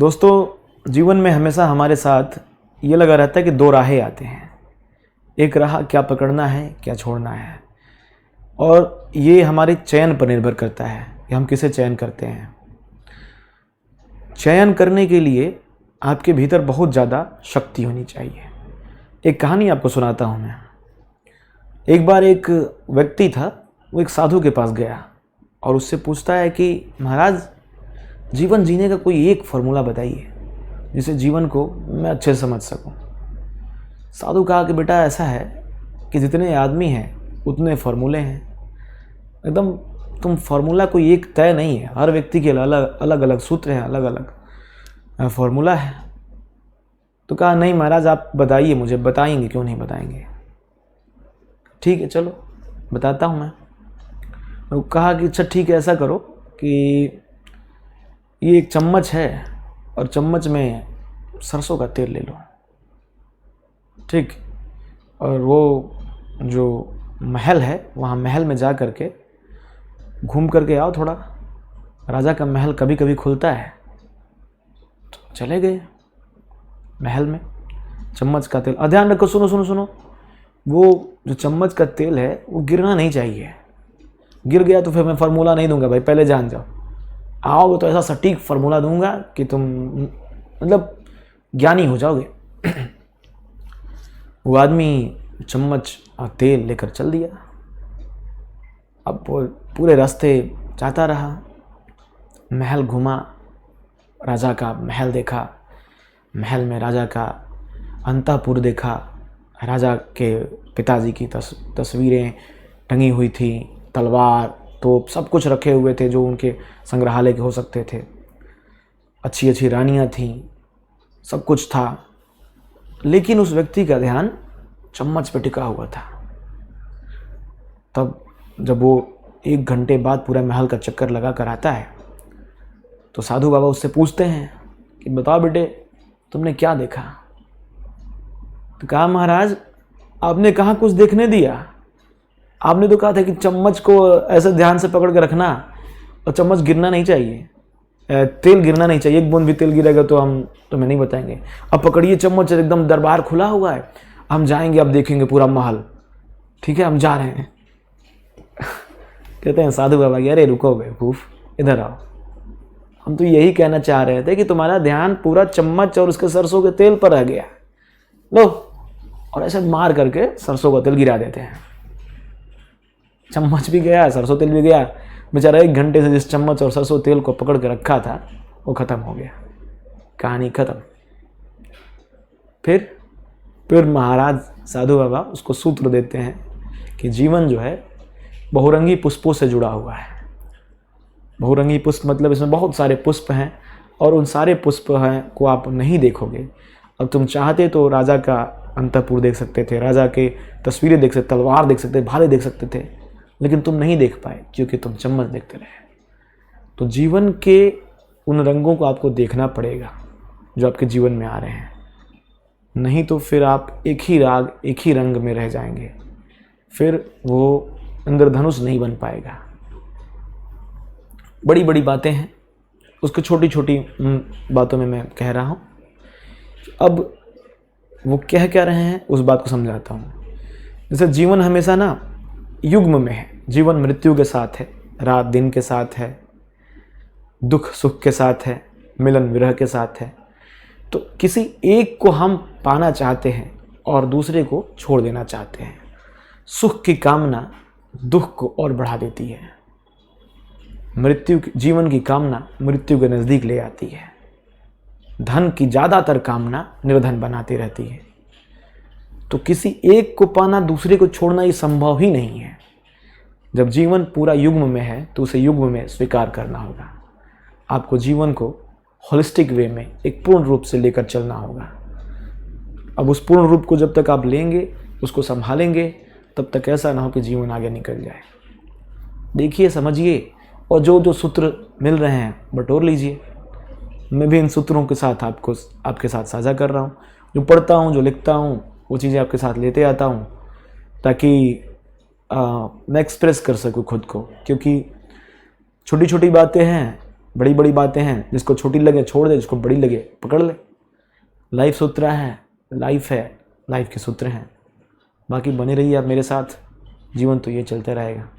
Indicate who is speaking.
Speaker 1: दोस्तों, जीवन में हमेशा हमारे साथ ये लगा रहता है कि दो राहें आते हैं। एक राह क्या पकड़ना है, क्या छोड़ना है, और ये हमारे चयन पर निर्भर करता है कि हम किसे चयन करते हैं। चयन करने के लिए आपके भीतर बहुत ज़्यादा शक्ति होनी चाहिए। एक कहानी आपको सुनाता हूँ मैं। एक बार एक व्यक्ति था, वो एक साधु के पास गया और उससे पूछता है कि महाराज, जीवन जीने का कोई एक फार्मूला बताइए जिसे जीवन को मैं अच्छे से समझ सकूं। साधु कहा कि बेटा, ऐसा है कि जितने आदमी हैं उतने फार्मूले हैं। एकदम तुम फार्मूला कोई एक तय नहीं है, हर व्यक्ति के अलग अलग अलग सूत्र हैं, अलग अलग फार्मूला है। तो कहा नहीं महाराज, आप बताइए मुझे। बताएंगे, क्यों नहीं बताएंगे, ठीक है चलो बताता हूँ मैं। तो कहा कि अच्छा ठीक है, ऐसा करो कि ये एक चम्मच है और चम्मच में सरसों का तेल ले लो, ठीक। और वो जो महल है, वहाँ महल में जा कर के घूम करके आओ थोड़ा। राजा का महल कभी कभी खुलता है। तो चले गए महल में, चम्मच का तेल। ध्यान रखो, सुनो सुनो सुनो, वो जो चम्मच का तेल है वो गिरना नहीं चाहिए। गिर गया तो फिर मैं फार्मूला नहीं दूंगा भाई, पहले जान जाओ। आओगे तो ऐसा सटीक फार्मूला दूंगा कि तुम मतलब ज्ञानी हो जाओगे। वो आदमी चम्मच और तेल लेकर चल दिया। अब वो पूरे रास्ते जाता रहा, महल घूमा, राजा का महल देखा, महल में राजा का अंतःपुर देखा। राजा के पिताजी की तस्वीरें टंगी हुई थी, तलवार, तोप, सब कुछ रखे हुए थे जो उनके संग्रहालय के हो सकते थे। अच्छी अच्छी रानियां थीं, सब कुछ था। लेकिन उस व्यक्ति का ध्यान चम्मच पे टिका हुआ था। तब जब वो 1 घंटे बाद पूरा महल का चक्कर लगा कर आता है तो साधु बाबा उससे पूछते हैं कि बताओ बेटे, तुमने क्या देखा। तो कहा महाराज, आपने कहाँ कुछ देखने दिया। आपने तो कहा था कि चम्मच को ऐसे ध्यान से पकड़ के रखना और चम्मच गिरना नहीं चाहिए, तेल गिरना नहीं चाहिए। 1 बूंद भी तेल गिरेगा तो हम तुम्हें नहीं बताएंगे। अब पकड़िए चम्मच, एकदम दरबार खुला हुआ है, हम जाएंगे, अब देखेंगे पूरा महल, ठीक है हम जा रहे हैं। कहते हैं साधु बाबा, अरे रुको बेवकूफ, इधर आओ। हम तो यही कहना चाह रहे थे कि तुम्हारा ध्यान पूरा चम्मच और उसके सरसों के तेल पर रह गया। लो, और ऐसे मार करके सरसों का तेल गिरा देते हैं। चम्मच भी गया, सरसों तेल भी गया। बेचारा 1 घंटे से जिस चम्मच और सरसों तेल को पकड़ के रखा था वो खत्म हो गया, कहानी खत्म। फिर महाराज साधु बाबा उसको सूत्र देते हैं कि जीवन जो है बहुरंगी पुष्पों से जुड़ा हुआ है। बहुरंगी पुष्प मतलब इसमें बहुत सारे पुष्प हैं और उन सारे पुष्प हैं को आप नहीं देखोगे। अब तुम चाहते तो राजा का अंतःपुर देख सकते थे, राजा के तस्वीरें देख सकते, तलवार देख सकते, भाले देख सकते थे, लेकिन तुम नहीं देख पाए क्योंकि तुम चम्मच देखते रहे। तो जीवन के उन रंगों को आपको देखना पड़ेगा जो आपके जीवन में आ रहे हैं, नहीं तो फिर आप एक ही राग, एक ही रंग में रह जाएंगे, फिर वो इंद्रधनुष नहीं बन पाएगा। बड़ी बड़ी बातें हैं, उसको छोटी छोटी बातों में मैं कह रहा हूँ। अब वो कह क्या रहे हैं उस बात को समझाता हूँ। जैसे जीवन हमेशा ना युग्म में है, जीवन मृत्यु के साथ है, रात दिन के साथ है, दुख सुख के साथ है, मिलन विरह के साथ है। तो किसी एक को हम पाना चाहते हैं और दूसरे को छोड़ देना चाहते हैं। सुख की कामना दुख को और बढ़ा देती है, जीवन की कामना मृत्यु के नज़दीक ले आती है, धन की ज़्यादातर कामना निर्धन बनाती रहती है। तो किसी एक को पाना, दूसरे को छोड़ना ये संभव ही नहीं है। जब जीवन पूरा युग्म में है तो उसे युग्म में स्वीकार करना होगा। आपको जीवन को होलिस्टिक वे में एक पूर्ण रूप से लेकर चलना होगा। अब उस पूर्ण रूप को जब तक आप लेंगे, उसको संभालेंगे, तब तक ऐसा ना हो कि जीवन आगे निकल जाए। देखिए, समझिए, और जो जो सूत्र मिल रहे हैं बटोर लीजिए। मैं भी इन सूत्रों के साथ आपके साथ साझा कर रहा हूँ। जो पढ़ता हूँ, जो लिखता हूँ, वो चीज़ें आपके साथ लेते आता हूँ ताकि मैं एक्सप्रेस कर सकूँ खुद को। क्योंकि छोटी छोटी बातें हैं बड़ी बड़ी बातें हैं, जिसको छोटी लगे छोड़ दे, जिसको बड़ी लगे पकड़ ले। लाइफ सूत्र है, लाइफ है, लाइफ के सूत्र हैं। बाकी बने रहिए आप मेरे साथ, जीवन तो ये चलता रहेगा।